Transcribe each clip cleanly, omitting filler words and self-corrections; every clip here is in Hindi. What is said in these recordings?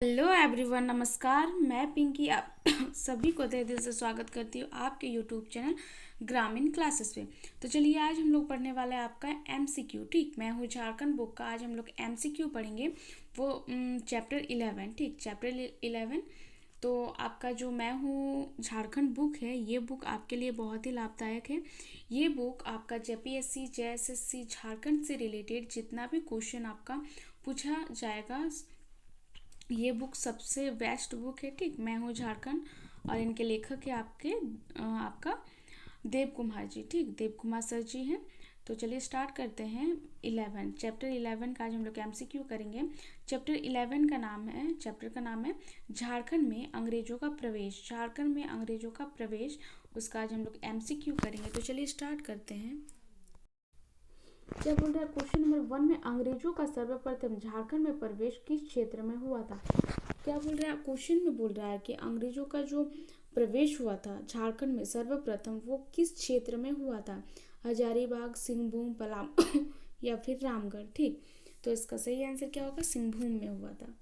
हेलो एवरीवन, नमस्कार। मैं पिंकी आप सभी को तहे दिल से स्वागत करती हूँ आपके यूट्यूब चैनल ग्रामीण क्लासेस पे। तो चलिए आज हम लोग पढ़ने वाले हैं आपका एमसीक्यू। ठीक, मैं हूँ झारखंड बुक का। आज हम लोग एमसीक्यू पढ़ेंगे, वो चैप्टर 11। ठीक, चैप्टर 11। तो आपका जो मैं हूँ झारखंड बुक है, ये बुक आपके लिए बहुत ही लाभदायक है। ये बुक आपका जेपीएससी जेएसएससी झारखंड से रिलेटेड जितना भी क्वेश्चन आपका पूछा जाएगा, ये बुक सबसे बेस्ट बुक है। ठीक, मैं हूँ झारखंड और इनके लेखक है आपका देव कुमार जी। ठीक, देव कुमार सर जी हैं। तो चलिए स्टार्ट करते हैं। 11 चैप्टर 11 का आज हम लोग एमसीक्यू करेंगे। चैप्टर 11 का नाम है, चैप्टर का नाम है झारखंड में अंग्रेजों का प्रवेश। झारखंड में अंग्रेजों का प्रवेश, उसका आज हम लोग एमसीक्यू करेंगे। तो चलिए स्टार्ट करते हैं। क्या बोल रहा है क्वेश्चन नंबर 1 में, अंग्रेजों का सर्वप्रथम झारखंड में प्रवेश किस क्षेत्र में हुआ था। क्या बोल रहा है क्वेश्चन में, बोल रहा है कि अंग्रेजों का जो प्रवेश हुआ था झारखंड में सर्वप्रथम, वो किस क्षेत्र में हुआ था। हजारीबाग, सिंहभूम, पलामू या फिर रामगढ़। ठीक, तो इसका सही आंसर क्या होगा, सिंहभूम में हुआ था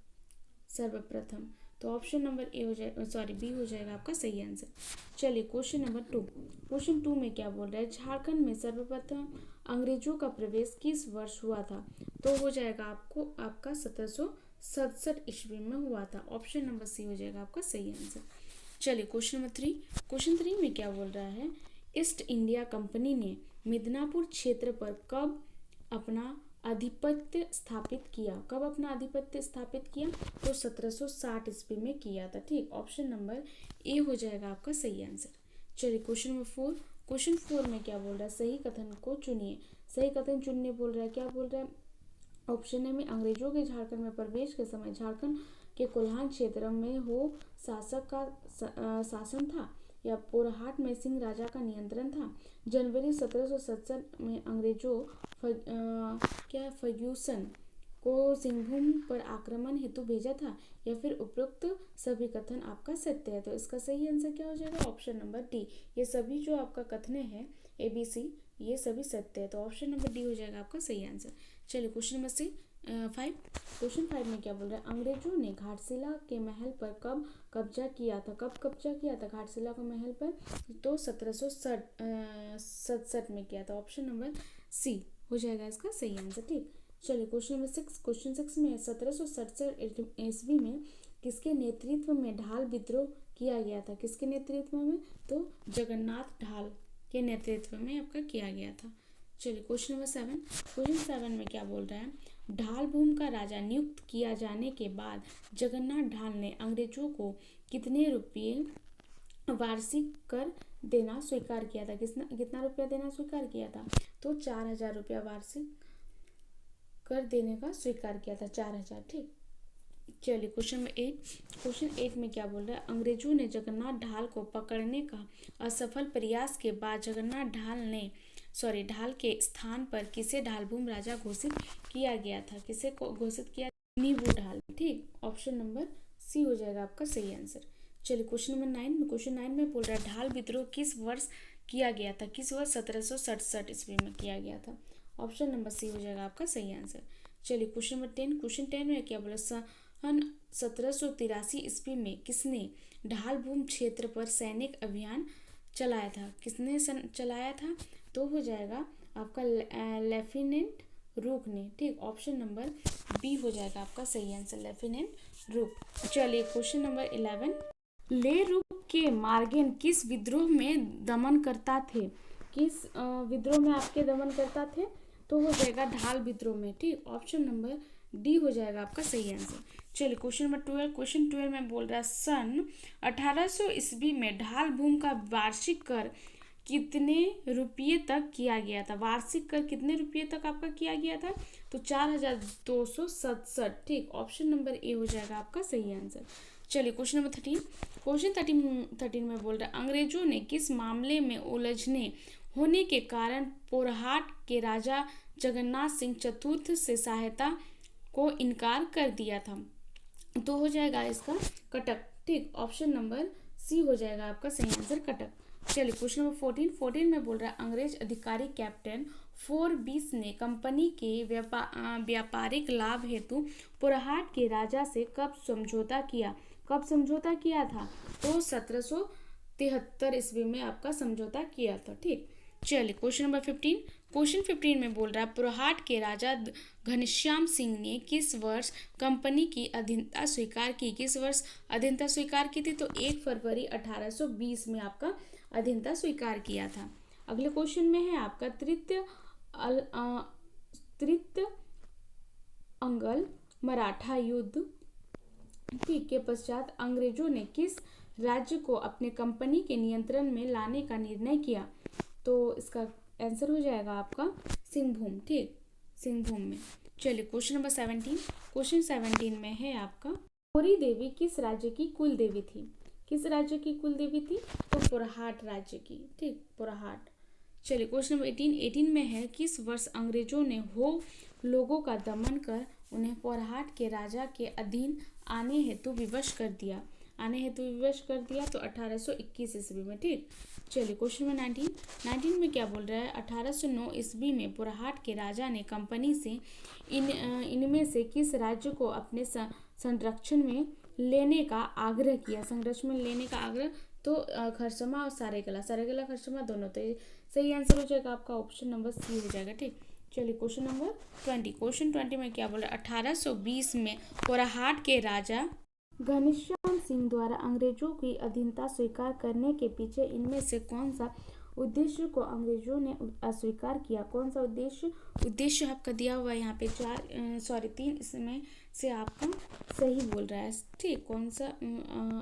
सर्वप्रथम। तो ऑप्शन नंबर ए हो जाएगा, सॉरी बी हो जाएगा आपका सही आंसर। चलिए क्वेश्चन नंबर 2। क्वेश्चन 2 में क्या बोल रहा है, झारखंड में सर्वप्रथम अंग्रेजों का प्रवेश किस वर्ष हुआ था। तो हो जाएगा आपका 1767 ईस्वी में हुआ था। ऑप्शन नंबर सी हो जाएगा आपका सही आंसर। चलिए क्वेश्चन नंबर 3। क्वेश्चन 3 में क्या बोल रहा है, ईस्ट इंडिया कंपनी ने मिदनापुर क्षेत्र पर कब अपना आधिपत्य स्थापित किया। कब अपना आधिपत्य स्थापित किया, तो 1760 ईस्वी में किया था। ठीक, ऑप्शन नंबर ए हो जाएगा आपका सही आंसर। चलिए क्वेश्चन नंबर 4। क्वेश्चन 4 में क्या बोल रहा है, सही कथन को चुनिए। सही कथन चुनने बोल रहा है, क्या बोल रहा है, ऑप्शन ए में अंग्रेजों के झारखंड में प्रवेश के समय झारखंड के कोल्हान क्षेत्र में हो शासक का शासन था, या पोरहाट में सिंह राजा का नियंत्रण था। जनवरी 1767 में अंग्रेजों फर्ग्यूसन को सिंहभूम पर आक्रमण हेतु भेजा था, या फिर उपरोक्त सभी कथन आपका सत्य है। तो इसका सही आंसर क्या हो जाएगा, ऑप्शन नंबर डी। ये सभी जो आपका कथन है ABC, ये सभी सत्य है। तो ऑप्शन नंबर डी हो जाएगा आपका सही आंसर। चलिए क्वेश्चन नंबर 5। क्वेश्चन 5 में क्या बोल रहा है, अंग्रेजों ने घाटशिला के महल पर कब कब्जा किया था। कब कब्जा किया था घाटशिला के महल पर, तो 1767 में किया था। ऑप्शन नंबर सी हो जाएगा इसका सही आंसर। ठीक, चलिए क्वेश्चन नंबर 6। क्वेश्चन 6 में 1767 ईस्वी में किसके नेतृत्व में ढाल विद्रोह किया गया था। किसके नेतृत्व में, तो जगन्नाथ ढाल के नेतृत्व में आपका किया गया था। चलिए क्वेश्चन नंबर 7। क्वेश्चन 7 में क्या बोल रहा है, ढाल भूम का राजा नियुक्त किया जाने के बाद जगन्नाथ ढाल ने अंग्रेजों को कितने रुपये वार्षिक कर देना स्वीकार किया था। कितना रुपया देना स्वीकार किया था, तो 4000 रुपया वार्षिक कर देने का स्वीकार किया था, 4000। ठीक, चलिए क्वेश्चन नंबर 8। क्वेश्चन 8 में क्या बोल रहा है, अंग्रेजों ने जगन्नाथ ढाल को पकड़ने का असफल प्रयास के बाद जगन्नाथ ढाल के स्थान पर किसे ढालभूम राजा घोषित किया गया था। किसे को घोषित किया, नीबू ढाल। ठीक, ऑप्शन नंबर सी हो जाएगा आपका सही आंसर। चलिए क्वेश्चन नंबर 9 में, क्वेश्चन 9 में बोल रहा है ढाल विद्रोह किस वर्ष किया गया था। किस वर्ष, 1767 ईस्वी में किया गया था। ऑप्शन नंबर सी हो जाएगा आपका सही आंसर। चलिए क्वेश्चन नंबर 10। क्वेश्चन 10 में क्या बोला, सन 1783 ईस्वी में किसने ढालभूम क्षेत्र पर सैनिक अभियान चलाया था। किसने चलाया था, तो हो जाएगा आपका लेफ्टिनेंट रूक ने। ठीक, ऑप्शन नंबर बी हो जाएगा आपका सही आंसर, लेफ्टिनेंट रूक। चलिए क्वेश्चन नंबर 11। ले रूक के मार्गेन किस विद्रोह में दमन करता थे। किस विद्रोह में आपके दमन करता थे, तो हो जाएगा ढाल विद्रोह में। ठीक, ऑप्शन नंबर डी हो जाएगा आपका सही आंसर। चलिए क्वेश्चन नंबर 12। क्वेश्चन 12 में बोल रहा है सन 1800 ईस्वी में ढाल भूम का वार्षिक कर कितने रुपये तक किया गया था। वार्षिक कर कितने रुपये तक आपका किया गया था, तो 4267। ठीक, ऑप्शन नंबर ए हो जाएगा आपका सही आंसर। चलिए क्वेश्चन नंबर 13। क्वेश्चन 13 में बोल रहा है अंग्रेजों ने किस मामले में उलझने होने के कारण पोरहाट के राजा जगन्नाथ सिंह चतुर्थ से सहायता को इनकार कर दिया था। तो हो जाएगा इसका कटक। ठीक, ऑप्शन नंबर सी हो जाएगा आपका सही आंसर, कटक। चलिए क्वेश्चन नंबर 14 में बोल रहा है अंग्रेज अधिकारी कैप्टन फोर्ब्स ने कंपनी के व्यापारिक लाभ हेतु पुरहाट के राजा से कब समझौता किया था? तो 1773 ईस्वी में आपका समझौता किया था। ठीक, चलिए क्वेश्चन नंबर 15। क्वेश्चन 15 में बोल रहा है पुरहाट के राजा घनश्याम सिंह ने किस वर्ष कंपनी की अधीनता स्वीकार की? किस वर्ष अधीनता स्वीकार की थी? तो 1 फरवरी 1820 में आपका अधीनता स्वीकार किया था। अगले क्वेश्चन में है आपका तृतीय अंगल मराठा युद्ध के पश्चात अंग्रेजों ने किस राज्य को अपने कंपनी के नियंत्रण में लाने का निर्णय किया? तो इसका आंसर हो जाएगा आपका सिंहभूम। ठीक, सिंहभूम में। चलिए क्वेश्चन नंबर 17। क्वेश्चन 17 में है आपका पोरी देवी किस राज्य की कुल देवी थी? किस राज्य की कुल देवी थी? तो पुरहाट राज्य की। ठीक, पुरहाट। चलिए क्वेश्चन नंबर 18 में है किस वर्ष अंग्रेजों ने हो लोगों का दमन कर उन्हें पुरहाट के राजा के अधीन आने हेतु विवश कर दिया? तो 1821 ईस्वी में। ठीक, चलिए क्वेश्चन नंबर 19 में क्या बोल रहा है? 1809 ईस्वी में पुरहाट के राजा ने कंपनी से इनमें से किस राज्य को अपने संरक्षण में लेने का आग्रह किया? संरक्षण में लेने का आग्रह तो खरसमा और सारेगला खरसमा दोनों। तो सही आंसर हो जाएगा आपका ऑप्शन नंबर सी हो जाएगा। ठीक, चलिए क्वेश्चन नंबर 20। क्वेश्चन 20 में क्या बोल रहा है? 1820 में पुरहाट के राजा घनश्याम सिंह द्वारा अंग्रेजों की अधीनता स्वीकार करने के पीछे इनमें से कौन सा उद्देश्य को अंग्रेजों ने अस्वीकार किया? कौन सा उद्देश्य आपका दिया हुआ है यहाँ पे 3 इसमें से आपका सही बोल रहा है। ठीक, कौन सा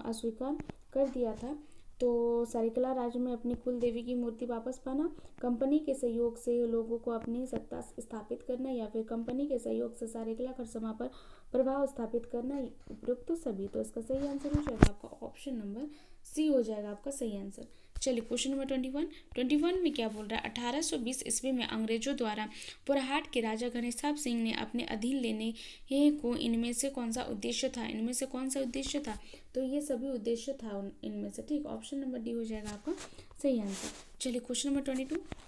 अस्वीकार कर दिया था? तो सरायकेला राज्य में अपनी कुल देवी की मूर्ति वापस पाना, कंपनी के सहयोग से लोगों को अपनी सत्ता स्थापित करना, या फिर कंपनी के सहयोग से सरायकेला खरसमा पर प्रभाव स्थापित करना, उपयुक्त सभी। तो इसका सही आंसर हो जाएगा आपका ऑप्शन नंबर सी हो जाएगा आपका सही आंसर। चलिए क्वेश्चन नंबर 21 में क्या बोल रहा है? 1820 ईस्वी में अंग्रेजों द्वारा पुरहाट के राजा घनश्याम सिंह ने अपने अधीन लेने को इनमें से कौन सा उद्देश्य था? तो ये सभी उद्देश्य था इनमें से। ठीक, ऑप्शन नंबर डी हो जाएगा आपका सही आंसर। चलिए क्वेश्चन नंबर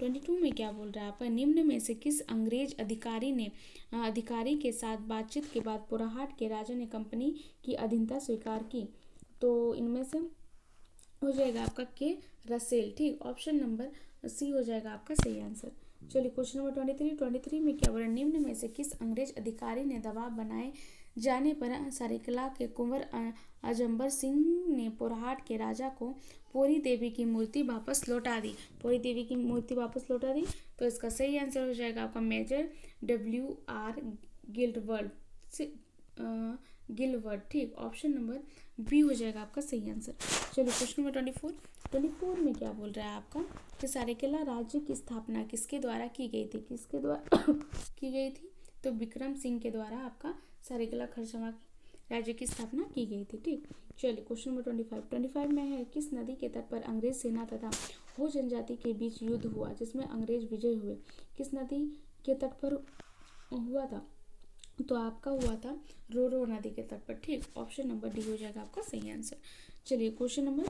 22 में क्या बोल रहा है आपका? निम्न में से किस अंग्रेज अधिकारी के साथ बातचीत के बाद पुरहाट के राजा ने कंपनी की अधीनता स्वीकार की? तो इनमें से हो जाएगा आपका के रसेल। ठीक, ऑप्शन नंबर सी हो जाएगा आपका सही आंसर। चलिए क्वेश्चन नंबर 23 में क्या बोला? निम्न में से किस अंग्रेज अधिकारी ने दबाव बनाए जाने पर सरायकेला के कुंवर अजम्बर सिंह ने पुरहाट के राजा को पोरी देवी की मूर्ति वापस लौटा दी? तो इसका सही आंसर हो जाएगा आपका मेजर WR गिलवर्ड। ठीक, ऑप्शन नंबर बी हो जाएगा आपका सही आंसर। चलिए क्वेश्चन नंबर 24 में क्या बोल रहा है आपका? कि सरायकेला राज्य की स्थापना किसके द्वारा की गई थी? तो विक्रम सिंह के द्वारा आपका सरायकेला खरसमा राज्य की स्थापना की गई थी। ठीक, चलिए क्वेश्चन नंबर 25 में है किस नदी के तट पर अंग्रेज सेना तथा हो जनजाति के बीच युद्ध हुआ जिसमें अंग्रेज विजय हुए? किस नदी के तट पर हुआ था? तो आपका हुआ था रोरो नदी के तट पर। ठीक, ऑप्शन नंबर डी हो जाएगा आपका सही आंसर। चलिए क्वेश्चन नंबर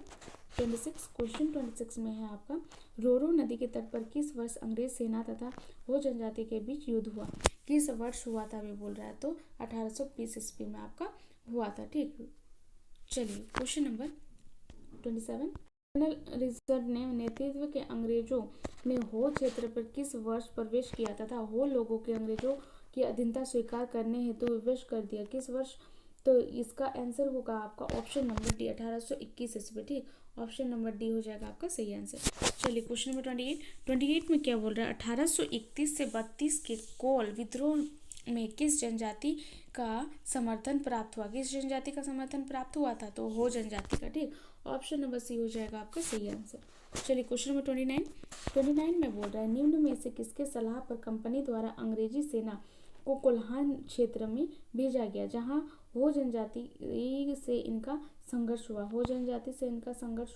26 में है आपका रोरो नदी के तट पर किस वर्ष अंग्रेज सेना तथा हो जनजाति के बीच युद्ध हुआ? किस वर्ष हुआ था वे बोल रहा है? तो 1820 ईस्वी में आपका हुआ था। ठीक, चलिए क्वेश्चन नंबर 27। कर्नल रिचर्ड ने नेतृत्व के अंग्रेजों ने हो क्षेत्र पर किस वर्ष प्रवेश किया तथा हो लोगों के अंग्रेजों की अधीनता स्वीकार करने हेतु विवश कर दिया? किस वर्ष? तो इसका आंसर होगा आपका ऑप्शन नंबर डी 1821 ईस्वी। ठीक, ऑप्शन नंबर डी हो जाएगा आपका सही आंसर। चलिए क्वेश्चन नंबर 28 में क्या बोल रहा है? 1831 से 32 के कोल विद्रोह में किस जनजाति का समर्थन प्राप्त हुआ था? तो हो जनजाति का। ठीक, ऑप्शन नंबर सी हो जाएगा आपका सही आंसर। चलिए क्वेश्चन नंबर 29 में बोल रहा है निम्न में से किसके सलाह पर कंपनी द्वारा अंग्रेजी सेना को कोल्हान क्षेत्र में भेजा गया जहां हो जनजाति से इनका संघर्ष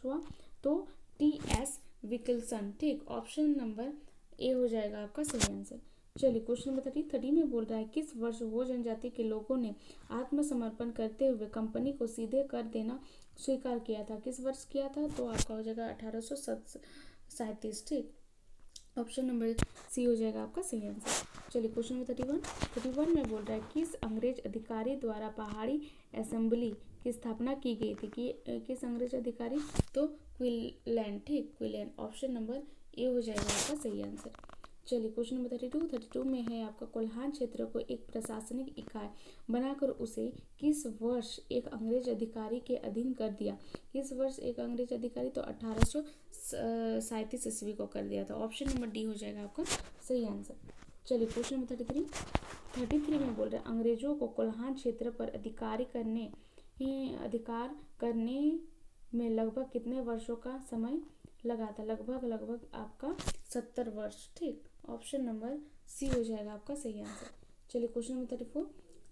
हुआ? तो TS विल्सन। ठीक, ऑप्शन नंबर ए हो जाएगा आपका सही आंसर। चलिए क्वेश्चन नंबर 30 में बोल रहा है किस वर्ष हो जनजाति के लोगों ने आत्मसमर्पण करते हुए कंपनी को सीधे कर देना स्वीकार किया था? किस वर्ष किया था? तो आपका हो जाएगा 1837। ठीक, ऑप्शन नंबर सी हो जाएगा आपका सही आंसर। चलिए क्वेश्चन नंबर 31 में बोल रहा है किस अंग्रेज अधिकारी द्वारा पहाड़ी असेंबली की स्थापना की गई थी। किस अंग्रेज अधिकारी, तो क्विनलैंड, ठीक, क्विनलैंड। ऑप्शन नंबर ए हो जाएगा आपका सही आंसर। चलिए क्वेश्चन नंबर 32 में है आपका कोल्हान क्षेत्र को एक प्रशासनिक इकाई बनाकर उसे किस वर्ष एक अंग्रेज अधिकारी के अधीन कर दिया। किस वर्ष एक अंग्रेज अधिकारी, तो 1837 ईस्वी को कर दिया था। ऑप्शन नंबर डी हो जाएगा आपका सही आंसर। चलिए क्वेश्चन नंबर 33 में बोल रहे हैं अंग्रेजों को कोल्हान क्षेत्र पर अधिकार करने में लगभग कितने वर्षों का समय लगा था। लगभग आपका 70 वर्ष, ठीक। ऑप्शन नंबर सी हो जाएगा आपका सही आंसर। चलिए क्वेश्चन नंबर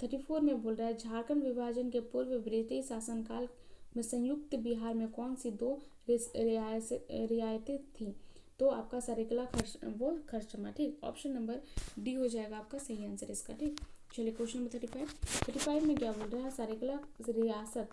34 में बोल रहा है झारखंड विभाजन के पूर्व ब्रिटिश शासनकाल में संयुक्त बिहार में कौन सी दो रियायतें थी, तो आपका सरेकला खरसमा, ठीक। ऑप्शन नंबर डी हो जाएगा आपका सही आंसर इसका, ठीक। चलिए क्वेश्चन नंबर 35 में क्या बोल रहा है सरेकला रियासत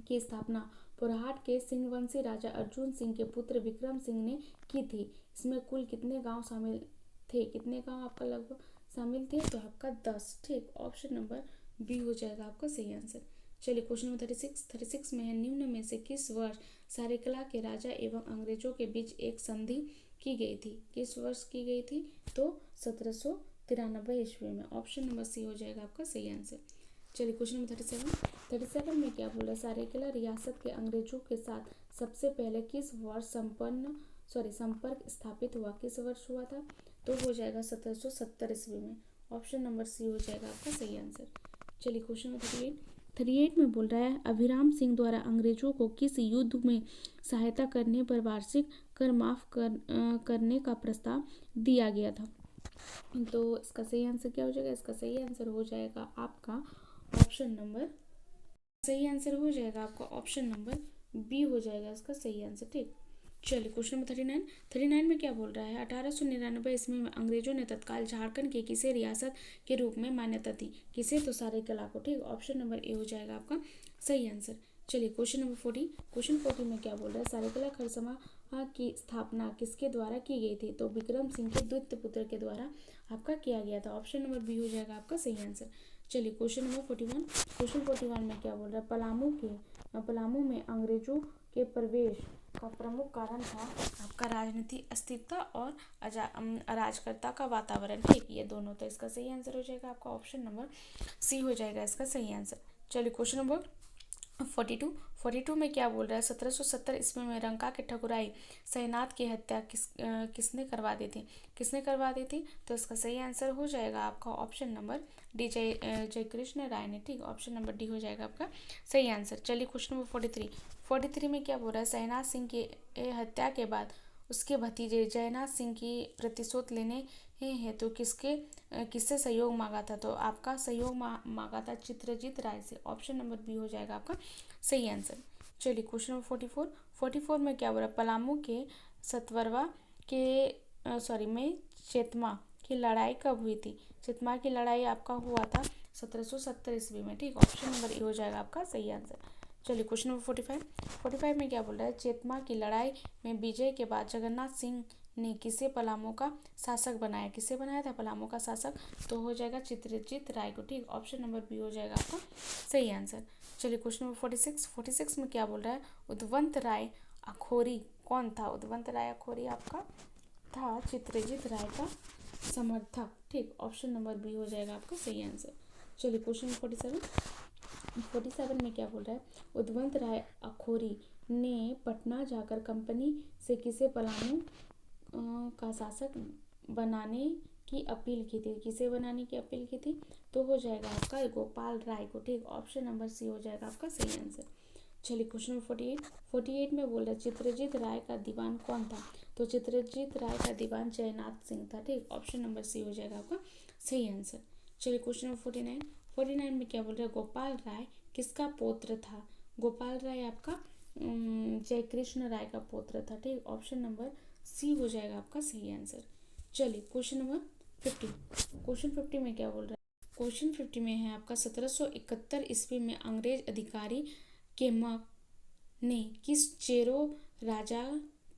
की स्थापना पुरहाट के सिंहवंशी राजा अर्जुन सिंह के पुत्र विक्रम सिंह ने की थी। इसमें कुल कितने गांव शामिल थे, कितने गांव आपका लगभग शामिल थे, तो आपका 10, ठीक। ऑप्शन नंबर बी हो जाएगा आपका सही आंसर। चलिए क्वेश्चन नंबर 36 में है निम्न में से किस वर्ष सरेकला के राजा एवं अंग्रेजों के बीच एक संधि की गई थी। किस वर्ष की गई थी, तो 1793 ईस्वी में। ऑप्शन नंबर सी हो जाएगा आपका सही आंसर। चलिए क्वेश्चन नंबर 37 में क्या बोला सरेकला रियासत के अंग्रेजों के साथ सबसे पहले किस वर्ष संपर्क स्थापित हुआ। किस वर्ष हुआ था, तो हो जाएगा 1770 ईस्वी में। ऑप्शन नंबर सी हो जाएगा आपका सही आंसर। चलिए क्वेश्चन नंबर 38 में बोल रहा है अभिराम सिंह द्वारा अंग्रेजों को किस युद्ध में सहायता करने पर वार्षिक कर माफ करने का प्रस्ताव दिया गया था, तो इसका सही आंसर क्या हो जाएगा। इसका सही आंसर हो जाएगा आपका option number option number B हो जाएगा इसका सही आंसर, ठीक। चलिए क्वेश्चन नंबर 39 में क्या बोल रहा है 1899 ईस्वी में अंग्रेजों ने तत्काल झारखंड के किसे रियासत के रूप में मान्यता दी। किसे, तो सरायकेला को, ठीक। ऑप्शन नंबर ए हो जाएगा आपका सही आंसर। चलिए क्वेश्चन नंबर 40 में क्या बोल रहा है सरायकेला खरसमा की स्थापना किसके द्वारा की गई थी, तो विक्रम सिंह के द्वितीय पुत्र के द्वारा आपका किया गया था। ऑप्शन नंबर बी हो जाएगा आपका सही आंसर। चलिए क्वेश्चन नंबर 41 में क्या बोल रहा है पलामू में अंग्रेजों के प्रवेश का प्रमुख कारण था आपका राजनीतिक अस्थिरता और अराजकता का वातावरण, ठीक। ये दोनों, तो इसका सही आंसर हो जाएगा आपका ऑप्शन नंबर सी हो जाएगा इसका सही आंसर। चलिए क्वेश्चन नंबर 42 में क्या बोल रहा है 1770 ईस्वी में रंका के ठकुराई सैनाथ की हत्या किसने करवा दी थी, तो इसका सही आंसर हो जाएगा आपका ऑप्शन नंबर डी जयकृष्ण राय ने, ठीक। ऑप्शन नंबर डी हो जाएगा आपका सही आंसर। चलिए क्वेश्चन नंबर 43 में क्या बोल रहा है सैनाथ सिंह की हत्या के बाद उसके भतीजे जयनाथ सिंह की प्रतिशोध लेने हेतु किससे सहयोग मांगा था, तो आपका सहयोग मांगा था चित्रजीत राय से। ऑप्शन नंबर बी हो जाएगा आपका सही आंसर। चलिए क्वेश्चन नंबर 44 में क्या बोल रहा है पलामू के सतवरवा में चेतमा की लड़ाई कब हुई थी। चेतमा की लड़ाई आपका हुआ था 1770 ईस्वी में, ठीक। ऑप्शन नंबर ए हो जाएगा आपका सही आंसर। चलिए क्वेश्चन नंबर 45 में क्या बोल रहा है चेतमा की लड़ाई में विजय के बाद जगन्नाथ सिंह ने किसे पलामू का शासक बनाया। किसे बनाया था पलामू का शासक, तो हो जाएगा चित्रजीत राय को, ठीक। ऑप्शन नंबर बी हो जाएगा आपका सही आंसर। चलिए क्वेश्चन नंबर 46 में क्या बोल रहा है उदवंत राय अखोरी कौन था। उदवंत राय अखोरी आपका था चित्रजीत राय का समर्थक, ठीक। ऑप्शन नंबर बी हो जाएगा आपका सही आंसर। चलिए क्वेश्चन 47 में क्या बोल रहा है उदवंत राय अखोरी ने पटना जाकर कंपनी से किसे पलामू का शासक बनाने की अपील की थी। किसे बनाने की अपील की थी, तो हो जाएगा आपका गोपाल राय को, ठीक। ऑप्शन नंबर सी हो जाएगा आपका सही आंसर। चलिए क्वेश्चन नंबर 48 में बोल रहा है चित्रजीत राय का दीवान कौन था, तो चित्रजीत राय का दीवान जयनाथ सिंह था, ठीक। ऑप्शन नंबर सी हो जाएगा आपका सही आंसर। चलिए क्वेश्चन नंबर 49 में क्या बोल रहा है गोपाल राय किसका पौत्र था। गोपाल राय आपका जयकृष्ण राय का पौत्र था, ठीक। ऑप्शन नंबर सी हो जाएगा आपका सही आंसर। चलिए क्वेश्चन नंबर 50 में क्या बोल रहा है क्वेश्चन 50 में है आपका 1771 ईस्वी में अंग्रेज अधिकारी केमक ने किस चेरो राजा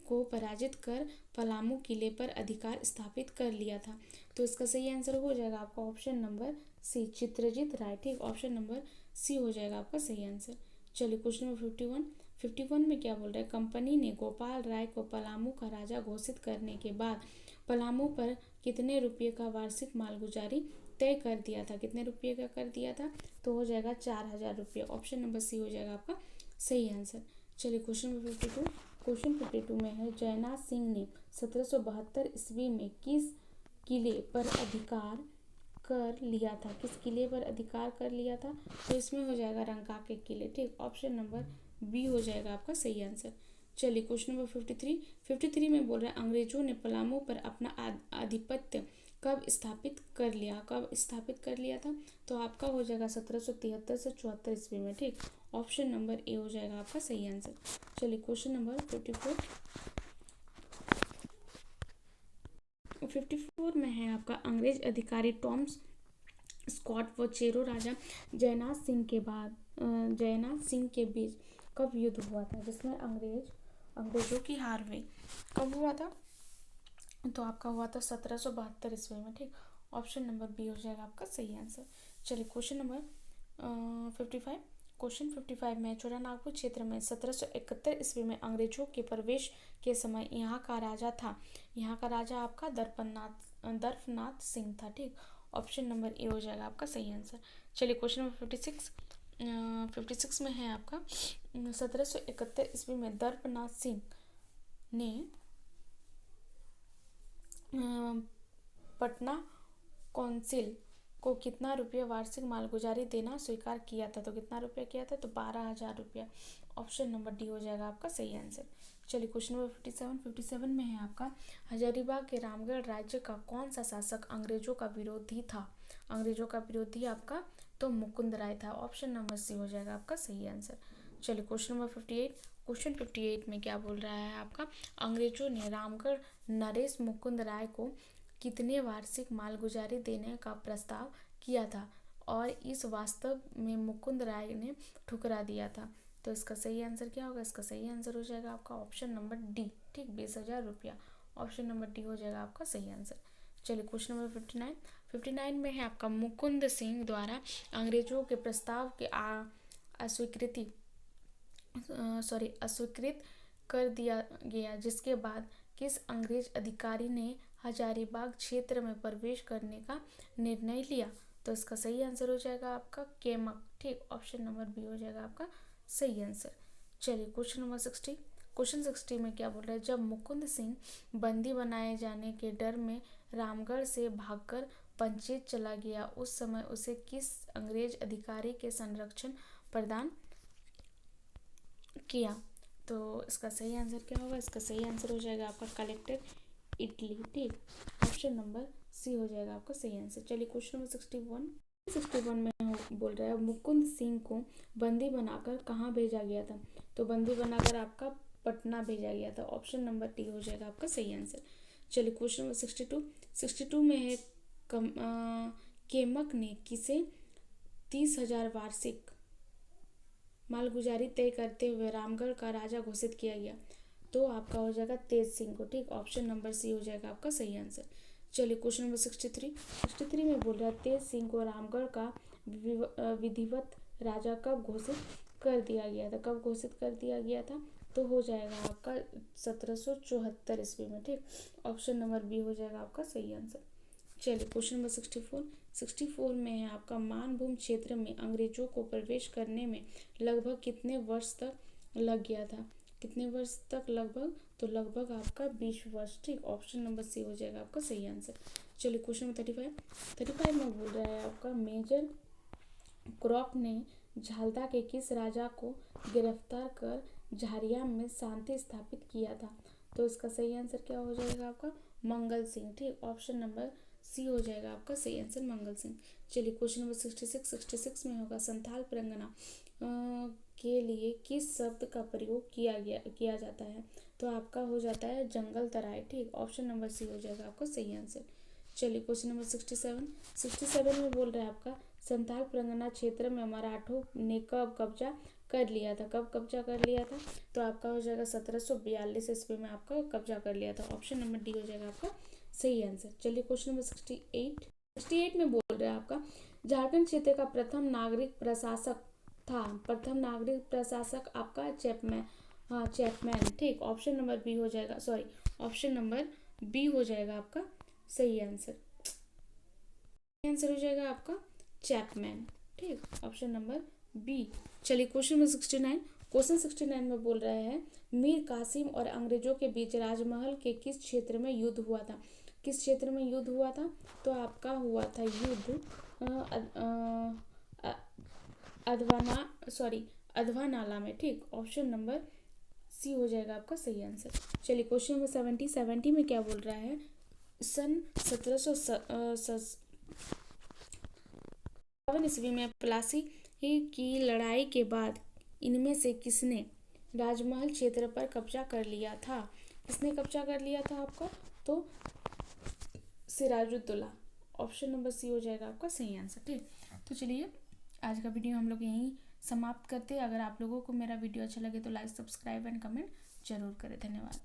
को पराजित कर पलामू किले पर अधिकार स्थापित कर लिया था। तो इसका सही आंसर हो जाएगा आपका ऑप्शन नंबर सी, चित्रजीत राय। ठीक, ऑप्शन नंबर सी हो जाएगा आपका सही आंसर। चलिए क्वेश्चन नंबर 51 में क्या बोल रहा है, कंपनी ने गोपाल राय को पलामू का राजा घोषित करने के बाद पलामू पर कितने रुपये का वार्षिक मालगुजारी तय कर दिया था। कितने रुपये का कर दिया था, तो हो जाएगा 4000 रुपये। ऑप्शन नंबर सी हो जाएगा आपका सही आंसर। चलिए क्वेश्चन नंबर 52, क्वेश्चन 52 में है, जयनाथ सिंह ने 1772 ईस्वी में किस किले पर अधिकार कर लिया था। किस किले पर अधिकार कर लिया था, तो इसमें हो जाएगा रंका के किले। ठीक, ऑप्शन नंबर बी हो जाएगा आपका सही आंसर। चलिए क्वेश्चन नंबर 53 में बोल रहे हैं, अंग्रेजों ने पलामू पर अपना आधिपत्य कब स्थापित कर लिया। कब स्थापित कर लिया था, तो आपका हो जाएगा 1773 से 74 ईस्वी में। ठीक, ऑप्शन नंबर ए हो जाएगा आपका सही आंसर। चलिए क्वेश्चन नंबर 54 में है आपका, अंग्रेज अधिकारी टॉम्स स्कॉट व चेरो राजा जयनाथ सिंह के बीच कब युद्ध हुआ था, जिसमें अंग्रेजों की हार हुई। कब हुआ था, तो आपका हुआ था 1772 ईस्वी में। ठीक, ऑप्शन नंबर बी हो जाएगा आपका सही आंसर। चलिए क्वेश्चन नंबर 55, क्वेश्चन 55 में, छोटानागपुर क्षेत्र में 1771 ईस्वी में अंग्रेजों के प्रवेश के समय यहाँ का राजा आपका दर्पनाथ सिंह था। ठीक, ऑप्शन नंबर ए हो जाएगा आपका सही आंसर। चलिए क्वेश्चन नंबर 56 में है आपका, 1771 ईस्वी में दर्पनाथ सिंह ने पटना काउंसिल को कितना रुपया वार्षिक मालगुजारी देना स्वीकार किया था। तो कितना रुपया किया था, तो 12,000 रुपया। ऑप्शन नंबर डी हो जाएगा आपका सही आंसर। चलिए क्वेश्चन नंबर 57 में है आपका, हजारीबाग के रामगढ़ राज्य का कौन सा शासक अंग्रेजों का विरोधी था। अंग्रेजों का विरोधी आपका तो मुकुंद राय था। ऑप्शन नंबर सी हो जाएगा आपका सही आंसर। चलिए क्वेश्चन नंबर 58 में क्या बोल रहा है आपका, अंग्रेजों ने रामगढ़ नरेश मुकुंद राय को कितने वार्षिक मालगुजारी देने का प्रस्ताव किया था, और इस वास्तव में मुकुंद राय ने ठुकरा दिया था। तो इसका सही आंसर क्या होगा, इसका सही आंसर हो जाएगा आपका ऑप्शन नंबर डी। ठीक, 20,000 रुपया। ऑप्शन नंबर डी हो जाएगा आपका सही आंसर। चलिए क्वेश्चन नंबर 59 में है आपका, मुकुंद सिंह द्वारा अंग्रेजों के प्रस्ताव के अस्वीकृत कर दिया गया, जिसके बाद किस अंग्रेज अधिकारी ने हजारीबाग क्षेत्र में प्रवेश करने का निर्णय लिया। तो इसका सही आंसर हो जाएगा आपका केमक। ठीक, ऑप्शन नंबर बी हो जाएगा आपका सही आंसर। चलिए क्वेश्चन नंबर 60 में क्या बोल रहा है, जब मुकुंद सिंह बंदी बनाए जाने के डर में रामगढ़ से भागकर पंचेत चला गया, उस समय उसे किस अंग्रेज अधिकारी के संरक्षण प्रदान किया। तो इसका सही आंसर क्या होगा, इसका सही आंसर हो जाएगा आपका कलेक्टर इटली। ठीक, ऑप्शन नंबर सी हो जाएगा आपका सही आंसर। चलिए क्वेश्चन नंबर 61 में बोल रहा है, मुकुंद सिंह को बंदी बनाकर कहाँ भेजा गया था। तो बंदी बनाकर आपका पटना भेजा गया था। ऑप्शन नंबर डी हो जाएगा आपका सही आंसर। चलिए क्वेश्चन नंबर 62 में है, केमक ने किसे 30,000 वार्षिक मालगुजारी तय करते हुए रामगढ़ का राजा घोषित किया गया। तो आपका हो जाएगा तेज सिंह को। ठीक, ऑप्शन नंबर सी हो जाएगा आपका सही आंसर। चलिए क्वेश्चन नंबर 63 में बोल रहा है, तेज सिंह को रामगढ़ का विधिवत राजा कब घोषित कर दिया गया था। कब घोषित कर दिया गया था, तो हो जाएगा आपका 1774 ईस्वी में। ठीक, ऑप्शन नंबर बी हो जाएगा आपका सही आंसर। चलिए क्वेश्चन नंबर 64 में है आपका, मानभूम क्षेत्र में अंग्रेजों को प्रवेश करने में लगभग कितने वर्ष तक लग गया था। कितने वर्ष तक लगभग, तो लगभग आपका 20 वर्ष। ठीक, ऑप्शन नंबर सी हो जाएगा आपका सही आंसर। चलिए क्वेश्चन नंबर 35 में बोल रहा है आपका, मेजर क्रॉप ने झालदा के किस राजा को गिरफ्तार कर झारिया में शांति स्थापित किया था। तो इसका सही आंसर क्या हो जाएगा आपका मंगल सिंह। ठीक, ऑप्शन नंबर सी हो जाएगा आपका सही आंसर मंगल सिंह। चलिए क्वेश्चन नंबर 66 में होगा, संथाल परगना के लिए किस शब्द का प्रयोग किया जाता है। तो आपका हो जाता है जंगल तराई। ठीक, ऑप्शन नंबर सी हो जाएगा आपका सही आंसर। चलिए क्वेश्चन नंबर 67 में बोल रहा है आपका, संथाल परगना क्षेत्र में मराठों ने कब कब्जा कर लिया था। कब कब्जा कर लिया था? तो आपका हो जाएगा 1742 ईस्वी में आपका कब्जा कर लिया था। ऑप्शन नंबर डी हो जाएगा आपका सही आंसर। चलिए क्वेश्चन नंबर 68 में बोल रहा है आपका झारखंड क्षेत्र का प्रथम नागरिक प्रशासक था। प्रथम नागरिक प्रशासक आपका चैपमैन, हाँ चैपमैन, ठीक। ऑप्शन नंबर बी हो जाएगा, सॉरी ऑप्शन नंबर बी हो जाएगा आपका सही आंसर। आंसर हो जाएगा आपका चैपमैन, ठीक। Option number B. चलिए क्वेश्चन नंबर 69। क्वेश्चन 69 में बोल रहे हैं मीर कासिम और अंग्रेजों के बीच राजमहल के किस क्षेत्र में युद्ध हुआ था? किस क्षेत्र में युद्ध हुआ था? तो आपका हुआ था युद्ध अधवानाला में, ठीक। ऑप्शन नंबर सी हो जाएगा आपका सही आंसर। चलिए क्वेश्चन नंबर 70 में क्या बोल रहा है सन 1757 ईस्वी में प्लासी की लड़ाई के बाद इनमें से किसने राजमहल क्षेत्र पर कब्जा कर लिया था? किसने कब्जा कर लिया था आपका? तो सिराजुद्दौला। ऑप्शन नंबर सी हो जाएगा आपका सही आंसर, ठीक। तो चलिए आज का वीडियो हम लोग यहीं समाप्त करते हैं। अगर आप लोगों को मेरा वीडियो अच्छा लगे तो लाइक, सब्सक्राइब एंड कमेंट जरूर करें। धन्यवाद।